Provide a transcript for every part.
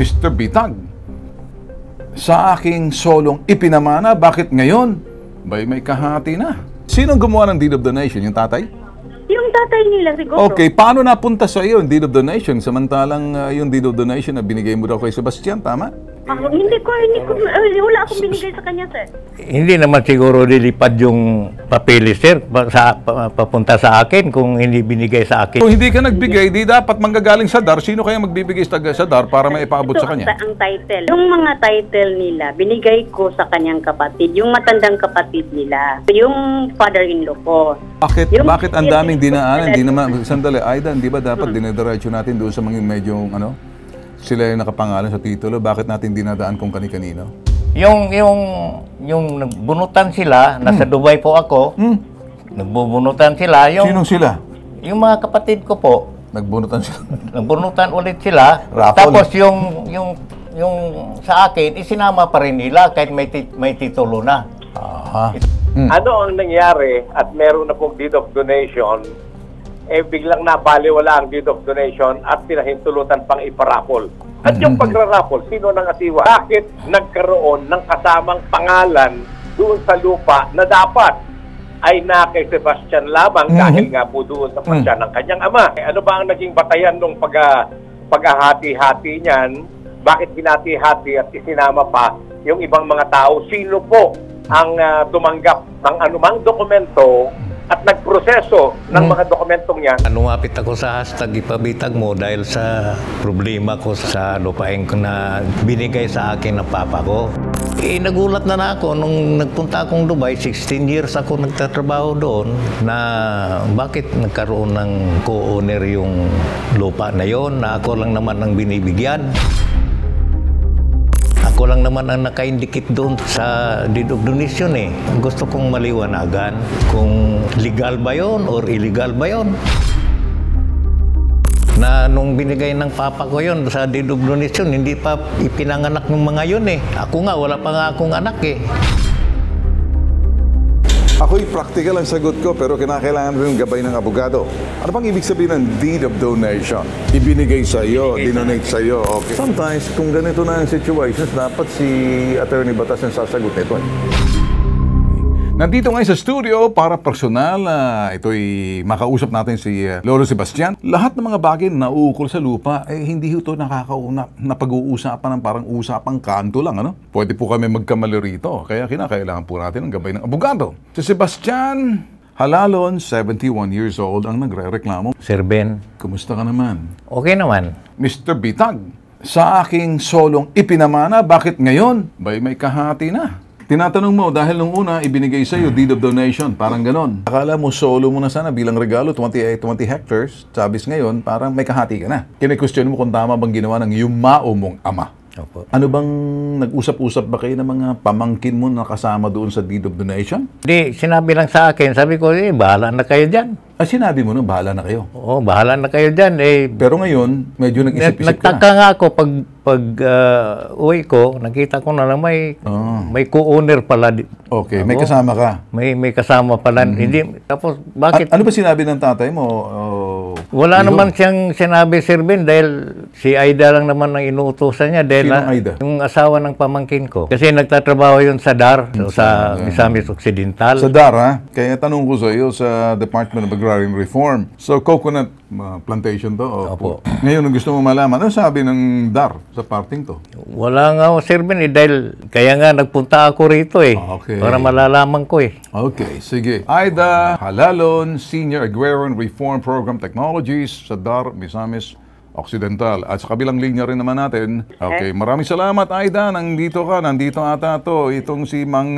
Mr. Bitag, sa aking solong ipinamana, bakit ngayon? May kahati na. Sinong gumawa ng deed of donation? Yung tatay? Yung tatay nila siguro. Okay, paano napunta sa iyo yung deed of donation? Samantalang yung deed of donation na binigay mo daw kay Sebastian, tama? Hindi ko, wala akong binigay sa kanya, sir. Hindi naman siguro lilipad yung papeles, sir, papunta sa akin kung hindi binigay sa akin. Kung hindi ka nagbigay, di dapat manggagaling sa DAR. Sino kaya magbibigay sa DAR para maipaabot sa kanya? Ang title. Yung mga title nila, binigay ko sa kanyang kapatid, yung matandang kapatid nila, yung father-in-law ko. Bakit ang daming dinaanan? Di naman, sandali, Aidan, di ba dapat dinediretso natin doon sa mga medyo, sila yung nakapangalan sa titulo, bakit natin dinadaan kung kani-kanino? Yung nagbunutan sila, nasa Dubai po ako, nagbubunutan sila. Sinong sila? Yung mga kapatid ko po. Nagbunutan sila? Nagbunutan ulit sila. Raffle. Tapos yung sa akin, isinama pa rin nila kahit may titulo na. Aha. Ano ang nangyari at meron na pong deed of donation, biglang nabaliwala ang deed of donation at pinahintulutan pang iparapol. At yung pagrarapol, sino nang atiwa? Bakit nagkaroon ng kasamang pangalan doon sa lupa na dapat ay na kay Sebastian lamang dahil nga po doon sa pasya ng kanyang ama? Ano ba ang naging batayan nung paghahati-hati niyan? Bakit binati-hati at isinama pa yung ibang mga tao? Sino po ang tumanggap ng anumang dokumento at nagproseso ng mga dokumentong yan? Lumapit ako sa hashtag ipabitag mo dahil sa problema ko sa lupain ko na binigay sa akin ng papa ko. Nagulat na ako nung nagpunta akong Dubai, 16 years ako nagtatrabaho doon, na bakit nagkaroon ng co-owner yung lupa na yon na ako lang naman ang binibigyan. Ako lang naman ang naka-indicate doon sa deed of donation eh. Gusto kong maliwanagan kung legal ba yon or illegal ba yon. Na nung binigay ng papa ko yon sa deed of donation, hindi pa ipinanganak ng mga yun eh. Ako nga, wala pa nga akong anak eh. Ako'y practical ang sagot ko, pero kinakailangan rin gabay ng abogado. Ano bang ibig sabihin ng deed of donation? Ibinigay sa iyo, dinonate sa iyo. Okay. Sometimes, kung ganito na ang situations, dapat si Attorney Batas ang sasagot nito. Nandito ngayon sa studio para personal, ito'y makausap natin si Lolo Sebastian. Lahat ng mga bagay na uukol sa lupa, hindi ito na pag-uusapan ng parang usapang kanto lang, ano? Pwede po kami magkamali rito, kaya kinakailangan po natin ng gabay ng abogado. Si Sebastian Halalon, 71 years old, ang nagre-reklamo. Sir Ben, Kumusta ka naman? okay naman. Mr. Bitag, sa aking solong ipinamana, bakit ngayon? May kahati na. Tinatanong mo, dahil nung una, ibinigay sa iyo deed of donation, parang ganon. Akala mo, solo mo na sana bilang regalo, 20 hectares. Sabis ngayon, parang may kahati ka na. Kine-question mo kung tama bang ginawa ng yumao mong ama. Opo. Ano bang nag-usap-usap ba kayo ng mga pamangkin mo na kasama doon sa deed of donation? Di, sinabi lang sa akin, sabi ko, bahala na kayo dyan. Sinabi mo na, bahala na kayo. Oo, bahala na kayo dyan. Pero ngayon, medyo nag-isip-isip ka Nagtaka nga ako pag uwi ko, nakita ko na lang may co-owner pala. Okay, may kasama ka. May kasama pala. Hindi, tapos bakit? Ano ba sinabi ng tatay mo? Wala naman siyang sinabi, Sir Ben, dahil si Aida lang naman ang inuutosan niya. Dahil Sinong Aida? Yung asawa ng pamangkin ko. Kasi nagtatrabaho yun sa DAR, sa Misamis Occidental. Sa DAR, ha? Kaya tanong ko sa iyo sa Department of Agrarian Reform. So, coconut plantation to? Opo. Ngayon, gusto mo malaman, ano sabi ng DAR sa parting to? Wala nga, Sir Ben, dahil kaya nga nagpunta ako rito eh. Okay. Para malalaman ko eh. Okay, sige. Aida Halalon, Senior Agrarian Reform Program Technologies sa DAR, Misamis Occidental. At sa kabilang linya rin naman natin. Okay, maraming salamat, Aida. Nandito ata to. Itong si Mang,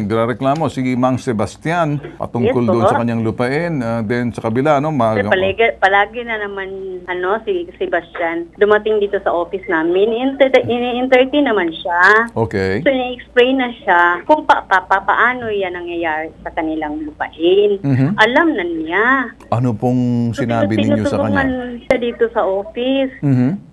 reklamo, si Mang Sebastian, patungkol doon sa kanyang lupain. Then sa kabila, Palagi na naman, si Sebastian, dumating dito sa office namin. Ini-entertain naman siya. Okay. So, ini-explain na siya kung paano yan nangyayari sa kanilang lupain. Alam na niya. Ano pong sinabi ninyo sa kanya? Tinutulungan siya dito sa office.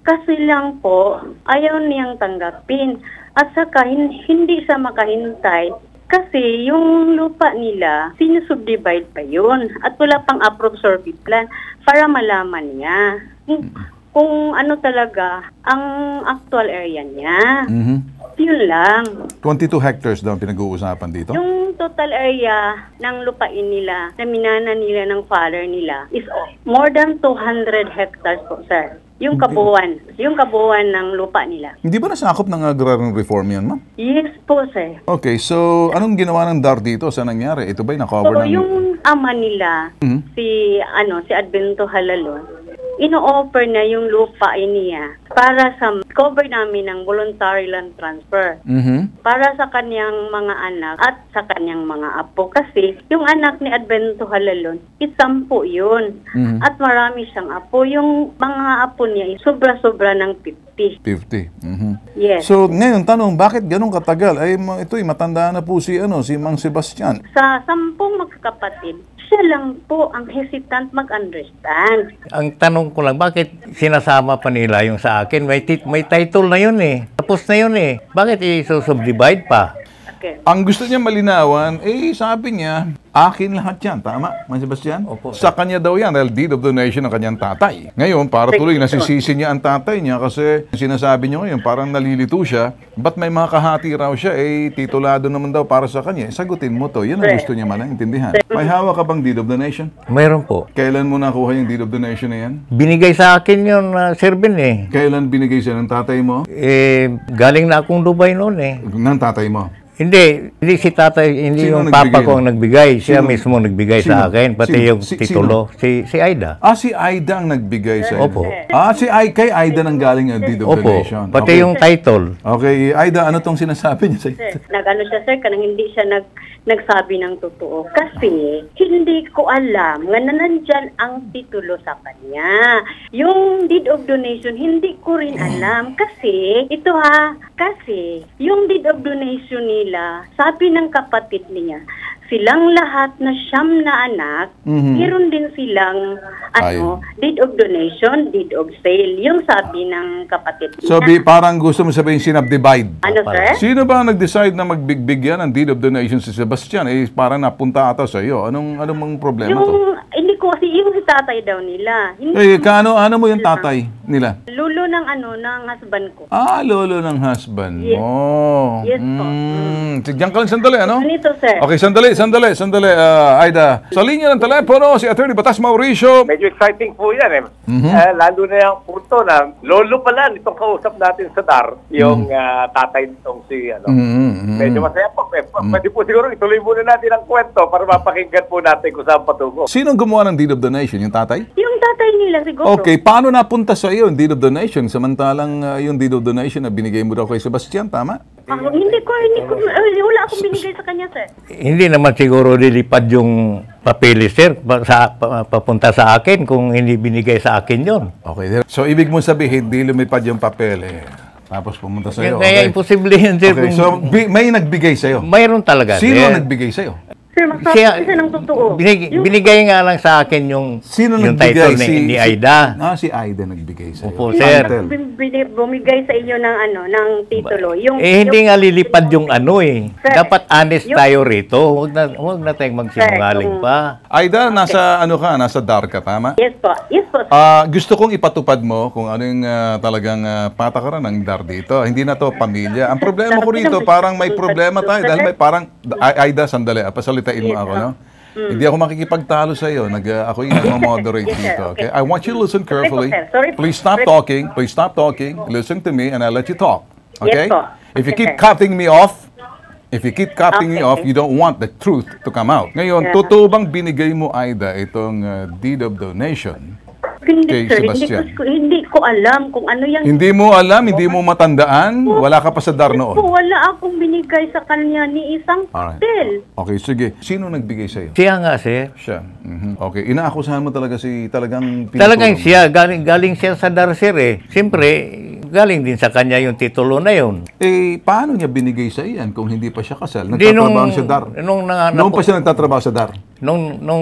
Kasi lang po, ayaw niyang tanggapin. At saka, hindi siya makahintay. Kasi yung lupa nila, sinusubdivide pa yun. At wala pang approved survey plan para malaman niya. kung ano talaga ang actual area niya. Mhm. Yun lang. 22 hectares daw ang pinag-uusapan dito? Yung total area ng lupain nila na minana nila ng father nila is more than 200 hectares po, sir. Yung kabuuan ng lupa nila. Hindi ba nasakop ng agrarian reform yan, ma'am? Yes po, sir. Okay, so anong ginawa ng DAR dito sa nangyari? Ito ba'y na-cover So, ng... yung ama nila, si Advento Halalon, ino-offer na yung lupa niya para sa cover namin ng voluntary land transfer. Mhm. Para sa kanyang mga anak at sa kanyang mga apo. Kasi yung anak ni Advento Halalon, 10 yun. At marami siyang apo. Yung mga apo niya, sobra-sobra ng 50. 50. Mhm. Yes. So, ngayon, tanong, bakit ganun katagal? Ay, ito'y matanda na po si Mang Sebastian. Sa 10 magkakapatid, siya lang po ang hesitant mag-understand. Ang tanong ko lang, bakit sinasama pa nila yung sa akin? May title na yun eh. Tapos na yun eh. Bakit i-subdivide pa? Okay. Ang gusto niya malinawan, sabi niya, akin lahat yan. Tama, Mang Sebastian? Opo. Sa kanya daw yan, dahil deed of donation ng kanyang tatay. Ngayon, para tuloy, nasisisi niya ang tatay niya kasi sinasabi niya ngayon, parang nalilito siya. Ba't may mga kahati raw siya, titulado naman daw para sa kanya. Sagutin mo to. Yan ang gusto niya maintindihan. May hawak ka bang deed of donation? Mayroon po. Kailan mo nakuha yung deed of donation na yan? Binigay sa akin yun, Sir Ben eh. Kailan binigay siya ng tatay mo? Galing na akong Dubai noon eh. Ng tatay mo? Hindi si tatay, hindi Sino yung nagbigay papa ko nun? ang nagbigay. Siya Sino? mismo nagbigay Sino? sa akin, pati Sino? yung titulo. Si Aida. Si Aida ang nagbigay sa iyo. Opo. Kay Aida nang galing ang deed of Opo, donation. pati Okay. yung title. Okay, Aida, ano tong sinasabi niya sa iyo? Sir, nag-ano siya, sir, kanang hindi siya nagsabi ng totoo. Kasi, hindi ko alam nga na nandyan ang titulo sa kanya. Yung deed of donation, hindi ko rin alam. Kasi, kasi, yung deed of donation nila, sabi ng kapatid niya, silang lahat na 9 na anak, meron din silang deed of donation, deed of sale. Yung sabi ng kapatid niya. So, parang gusto mo sabihin sinabdivide. Ano, sir? Sino ba ang nag-decide na magbigbig yan ng deed of donation si Sebastian? Parang napunta ata sa iyo. Anong problema to? Hindi ko kasi, yung si tatay daw nila. Hindi, Ano mo yung tatay nila? lulo ng husband ko. Lolo ng husband Yes. mo. Yes po. Diyan ka lang sandali, ano? Ganito, sir. Okay, sandali. Aida, sa linya ng telepono, si Attorney Batas Mauricio. Medyo exciting po yan lalo na yung punto na lolo pala nitong kausap natin sa DAR, yung tatay nitong si Medyo masaya po. Pwede po siguro ituloy muna natin ang kwento para mapakinggan po natin kung saan patungo. Sino ang gumawa ng deed of donation? Yung tatay? Yung tatay nila siguro. Okay, paano napunta sa iyo yung deed of donation? Samantalang yung deed of donation na binigay mo daw kay Sebastian, tama? Wala akong binigay sa kanya, sir. Hindi naman siguro lilipad yung papeles, sir, papunta sa akin kung hindi binigay sa akin yon. Okay, so ibig mo sabihin, di lumipad yung papel tapos pumunta sa iyo. Kaya imposible yun, sir. Okay, so may nagbigay sa iyo. Mayroon talaga, Sino sir. ang nagbigay sa iyo? Sir, magsabi siya ng totoo. Binigay nga lang sa akin yung title ni Aida. Si Aida nagbigay sa iyo. Opo, sir. Bumigay sa inyo ng titulo. Hindi nga lilipad yung Sir, Dapat honest tayo rito. Huwag na tayong magsinungaling pa. Aida, nasa DAR ka, tama? Yes po. Gusto kong ipatupad mo kung ano yung talagang patakaran ng DAR dito. Hindi na to pamilya. Ang problema ko rito, parang may problema tayo. Dahil may parang, Aida, sandali, pasalitain mo ako, no? Hindi ako makikipagtalo sa iyo. Ako yung moderate dito. Okay? I want you to listen carefully. Please stop talking. Listen to me and I'll let you talk. Okay? Yes, po. If you Okay, keep sir. cutting me off, you don't want the truth to come out. Ngayon, totoo bang binigay mo, Aida, itong deed of donation? Hindi, Kay sir. Sebastian. Hindi ko alam kung ano yung... Hindi mo alam, hindi mo matandaan, wala ka pa sa DAR noon. Wala akong binigay sa kanya ni isang Alright. hotel. Okay, sige. Sino nagbigay sa iyo? Siya nga, sir. Siya. Okay, inaakusahan mo talaga talagang Talagang siya, galing siya sa DAR, sir Siyempre, galing din sa kanya yung titulo na yun. Paano niya binigay sa iyan kung hindi pa siya kasal? Hindi, Nagtatrabaho siya DAR. Noong pa siya nagtatrabaho sa DAR. Nung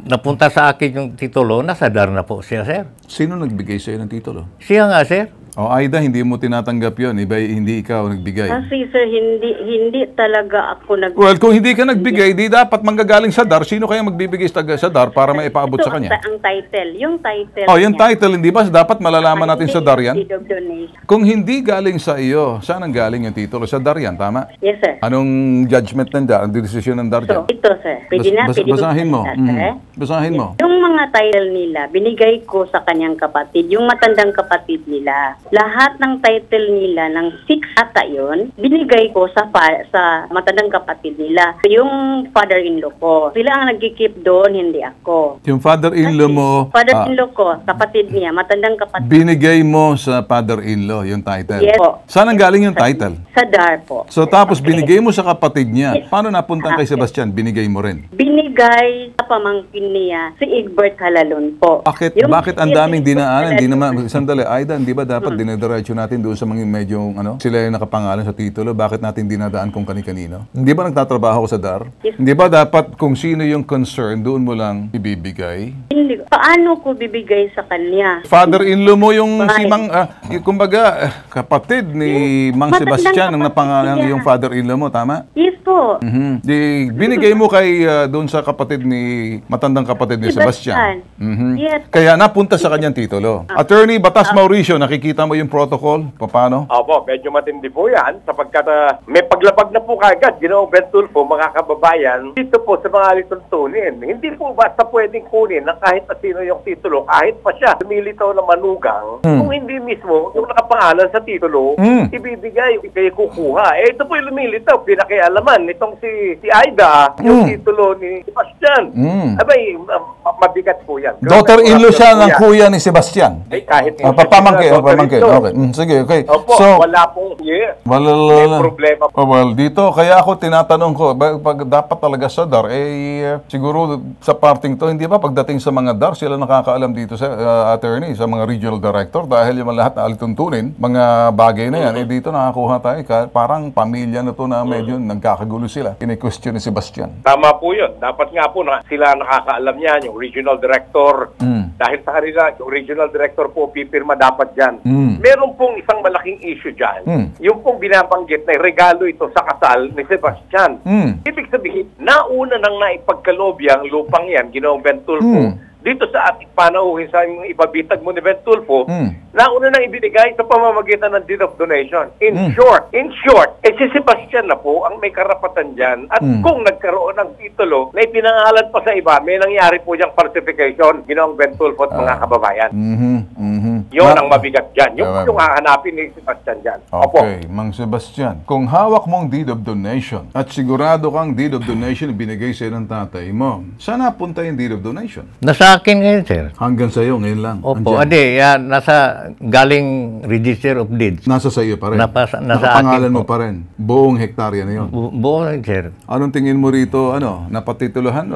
napunta sa akin yung titulo, nasa DAR na po siya, sir. Sino nagbigay sa iyo ng titulo? Siya nga, sir. O Aida, hindi mo tinatanggap yun. Iba, hindi ikaw nagbigay. Kasi sir, hindi talaga ako Well, kung hindi ka nagbigay, di dapat manggagaling sa DAR. Sino kaya magbibigay sa DAR para maipaabot sa kanya? Ang title. Yung title. Oh, yung title, hindi ba dapat malalaman natin sa DAR yan? Deed of donation. Kung hindi galing sa iyo, saan ang galing yung titulo? Sa DAR yan, tama? Yes, sir. Anong judgment ng DAR? Ang desisyon ng DAR dyan? So, ito, sir. Pwede na, pwede basahin mo. sir. Basahin mo. Yung mga title nila, binigay ko sa kanyang kapatid, yung matandang kapatid nila. Lahat ng title nila, ng 6 ata yun, binigay ko sa matandang kapatid nila. Yung father-in-law ko. Sila ang nagkikip doon, hindi ako. Yung father-in-law mo, Father-in-law ko, kapatid niya, matandang kapatid. binigay mo sa father-in-law yung title. Yes po. Saan ang galing yung title? Sa DAR po. So tapos binigay mo sa kapatid niya. Paano napunta kay Sebastian? Binigay mo rin. Binigay sa pamangkin niya si Egbert Halalon po. Bakit ang daming dinaanan? Hindi naman, sandali, Aida, hindi ba dapat dinadiretso natin doon sa mga medyo, sila yung nakapangalan sa titulo? Bakit natin dinadaan kung kani-kanino? Hindi ba nagtatrabaho ko sa DAR? Yes. Hindi ba dapat kung sino yung concern, doon mo lang ibibigay? Hindi. Paano ko bibigay sa kanya? Father-in-law mo yung si Bakit? Mang, kumbaga, kapatid ni Mang Matandang Sebastian ang kapatid napangalan niya. yung father-in-law mo, tama? Yes po. Di, binigay mo kay doon sa kapatid ni matandang kapatid ni Sebastian. Yes. Kaya napunta sa kanyang titulo. Attorney Batas Mauricio, nakikita mo yung protocol? Paano? Opo, medyo matindi po yan sapagkat may paglabag na po kagad, Ginoong Bentulfo, mga kababayan, dito po sa mga lituntunin. Hindi po basta pwedeng kunin ng kahit na sino yung titulo, kahit pa siya lumilitaw na manugang, kung hindi mismo yung nakapangalan sa titulo, ibibigay, ikay kukuha. Ito po yung lumilitaw, pinakialaman nitong si Aida, yung titulo ni Sebastian. Abay, mabigat po yan. Daughter-in-law siya ng kuya ni Sebastian. Eh, kahit Pamangkin. Okay. Sige, okay. Opo, So, wala pong may Wala. problema. Well, dito, kaya ako tinatanong ko, pag dapat talaga sa DAR, siguro sa parting to, hindi ba pagdating sa mga DAR, sila nakakaalam dito sa attorney, sa mga regional director, dahil yung lahat na alituntunin, mga bagay na yan, dito nakakuha tayo, parang pamilya na to na medyo nagkakagulo sila. Kini-question ni Sebastian. Tama po yun. Dapat nga po na sila nakakaalam yan, yung regional director. Dahil sa kanila, yung regional director po, pipirma dapat dyan. Meron pong isang malaking issue dyan. Yung pong binabanggit na regalo ito sa kasal ni Sebastian. Ibig sabihin, nauna nang naipagkaloob ang lupang yan, Ginoong Bentulfo, dito sa ating panauhin sa ibabitag mo ni Bentulfo, nauna nang ibinigay sa pamamagitan ng deed of donation. In short, si Sebastian na po ang may karapatan dyan. At kung nagkaroon ng titulo na ipinangalan pa sa iba, may nangyari po diyang falsification, Ginoong Bentulfo at mga kababayan. Yun ang mabigat dyan. Yung hahanapin ni Sebastian dyan. Opo. Okay, Mang Sebastian, kung hawak mong deed of donation at sigurado kang deed of donation binigay sa'yo ng tatay mo, saan napunta yung deed of donation? Nasa akin ngayon, sir. Hanggang sa'yo, ngayon lang. Opo, Andyan. nasa galing Register of Deeds. Nasa sa'yo pa rin. Nasa Nakapangalan akin mo po. pa rin. Buong hektarya na yun. Buo, sir. Anong tingin mo rito, napatituluhan?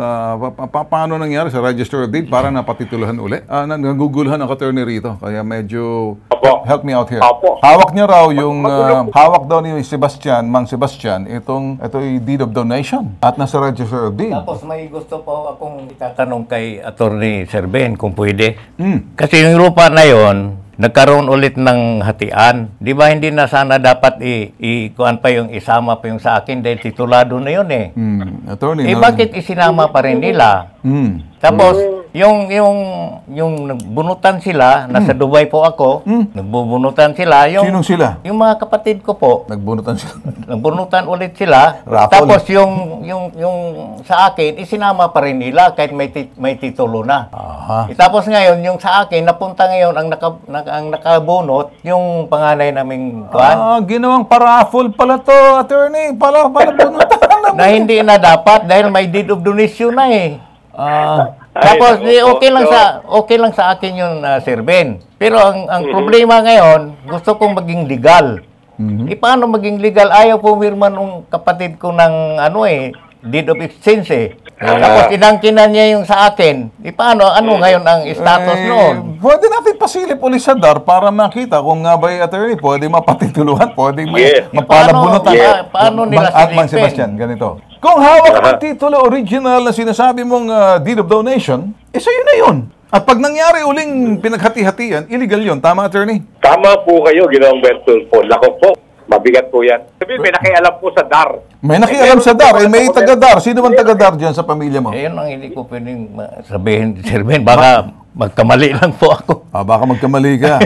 Paano nangyari sa Register of Deeds? Parang napatituluhan uli? Naguguluhan ang attorney rito. Kaya medyo... Opo. Help me out here. Opo. Hawak niya raw yung... hawak daw ni Sebastian, Mang Sebastian, ito yung deed of donation. At nasa Register of Deeds. Tapos may gusto po akong itatanong kay Attorney Sir Ben kung pwede. Kasi yung lupa na yon, nagkaroon ulit ng hatian. Di ba hindi na sana dapat kuan pa yung isama pa yung sa akin dahil titulado na yun eh. Attorney. Bakit isinama pa rin nila? Tapos, yung bunutan sila, nasa Dubai po ako, nagbubunutan sila. Sinong sila? Yung mga kapatid ko po, Nagbunutan sila. nagbunutan ulit sila. Raffle. Tapos yung sa akin, isinama pa rin nila kahit may titulo na. Aha. Tapos ngayon, yung sa akin, napunta ngayon, ang nakabunot, yung panganay naming kuan, Ginawang paraffle pala to, attorney. Pala bunutan na. na hindi na dapat dahil may deed of donation na eh. Tapos okay lang sa akin yung Sir Ben. Pero ang problema ngayon, gusto kong maging legal. Paano maging legal? Ayaw pumirma nung kapatid ko ng deed of exchange eh. Tapos inangkinan niya yung sa akin. Paano? Ano ngayon ang status noon? Pwede natin pasilip ulit sa DAR para makita kung nga ba yung attorney pwede mapatituluhan, pwede mapalabunutan. Paano nila At Mang silipin? Sebastian, ganito. Kung hawak ang titulo original na sinasabi mong deed of donation, sa'yo na yun. At pag nangyari uling pinaghati-hatian, illegal yon. Tama, attorney? Tama po kayo, Ginoong Bertul po. Lako po, mabigat po yan. Sabihin, may nakialam po sa DAR. May nakialam sa DAR. May taga-DAR. Sino man taga-DAR dyan sa pamilya mo? Eh, yun ang hindi ko pwedeng sabihin, Sir Ben. Baka magkamali lang po ako. Baka magkamali ka.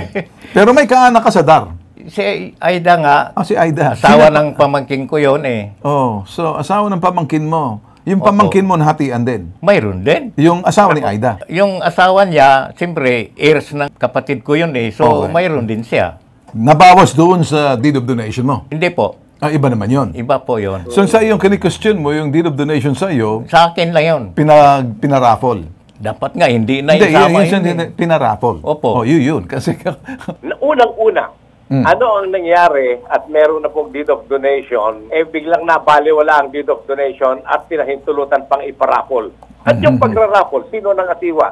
Pero may kaanak ka sa DAR. Si Aida nga, Si Aida. asawa ng pamangking ko yun eh. Oh, so asawa ng pamangkin mo. Yung Opo. pamangkin mo nahatian din. Mayroon din. Yung asawa ni Aida. Yung asawa niya, siyempre, heirs ng kapatid ko yun eh. So, Okay. mayroon din siya. Nabawas doon sa deed of donation mo. Hindi po. Iba naman yon. Iba po yun. So sa iyong kini-question mo, yung deed of donation sa iyo, Sa akin lang yun. pinaraffle. Dapat nga, hindi na Hindi, isama yun, yun. pinaraffle. Opo. Oh, yun. Kasi, Unang-una, ano ang nangyari at meron na pong deed of donation, biglang nabaliwala ang deed of donation at pinahintulutan pang iparapol. At yung pagrarapol, sino nang atiwa?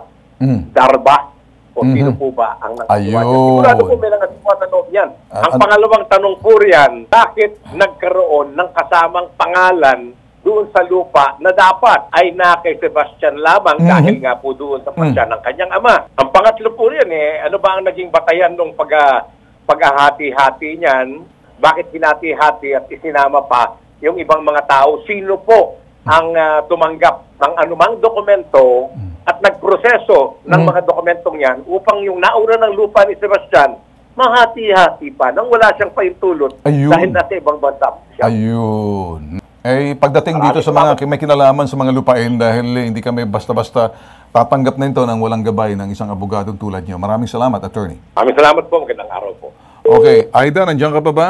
Darba? O sino po ba ang nangasiwa niyan? Ayun. Sigurado po may nangasiwa na loob yan. Ang pangalawang tanong po riyan, bakit nagkaroon ng kasamang pangalan doon sa lupa na dapat ay na kay Sebastian lamang dahil nga po doon sa pasya ng kanyang ama. Ang pangatlo po riyan ano ba ang naging batayan nung paghahati-hati niyan? Bakit hinati-hati at isinama pa yung ibang mga tao? Sino po ang tumanggap ng anumang dokumento at nagproseso ng mga dokumentong yan upang yung nauna ng lupa ni Sebastian mahati-hati pa nang wala siyang paintulot Ayun. dahil nasa ibang bansa siya. ayun. Pagdating dito sa mga may kinalaman sa mga lupain dahil hindi kami basta-basta tatanggap na ito ng walang gabay ng isang abogadong tulad niyo. Maraming salamat, attorney. Maraming salamat po. Magandang araw po. Okay, Aida, nandiyan ka pa ba?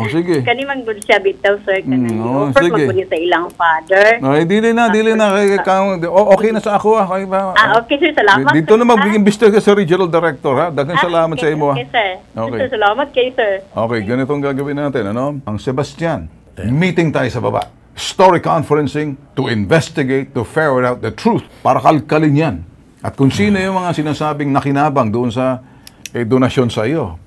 Sige. Kanimang good siya bitaw, sir. Oo, Offer sige. mo sa ilang father. Dili na. Okay na sa ako, Okay ba? Okay, sir. Salamat. Dito na mag-imbestiga ka sa regional director, ha? Daghang salamat sa imo, ha? Okay, sir. Okay. Sir, salamat kay sir. Okay, ganito ang gagawin natin, ano? Ang Sebastian, meeting tayo sa baba. Story conferencing to investigate, to ferret out the truth. Para kalkalin yan. At kung sino yung mga sinasabing nakinabang doon sa donasyon sa iyo,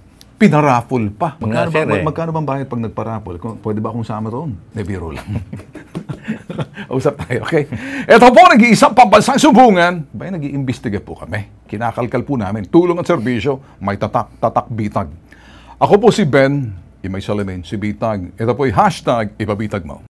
pinaraffle pa. Magkano bang bayad pag nagparaffle? Pwede ba akong sama roon? May biro lang. Usap tayo, okay? Ito po, nag-iisang pambansang sumbungan. Bay, nag-iimbestiga po kami. Kinakalkal po namin. Tulong at serbisyo, may tatak, bitag. Ako po si Ben, Imay Salamin, si Bitag. Ito po ay hashtag ipabitag mo.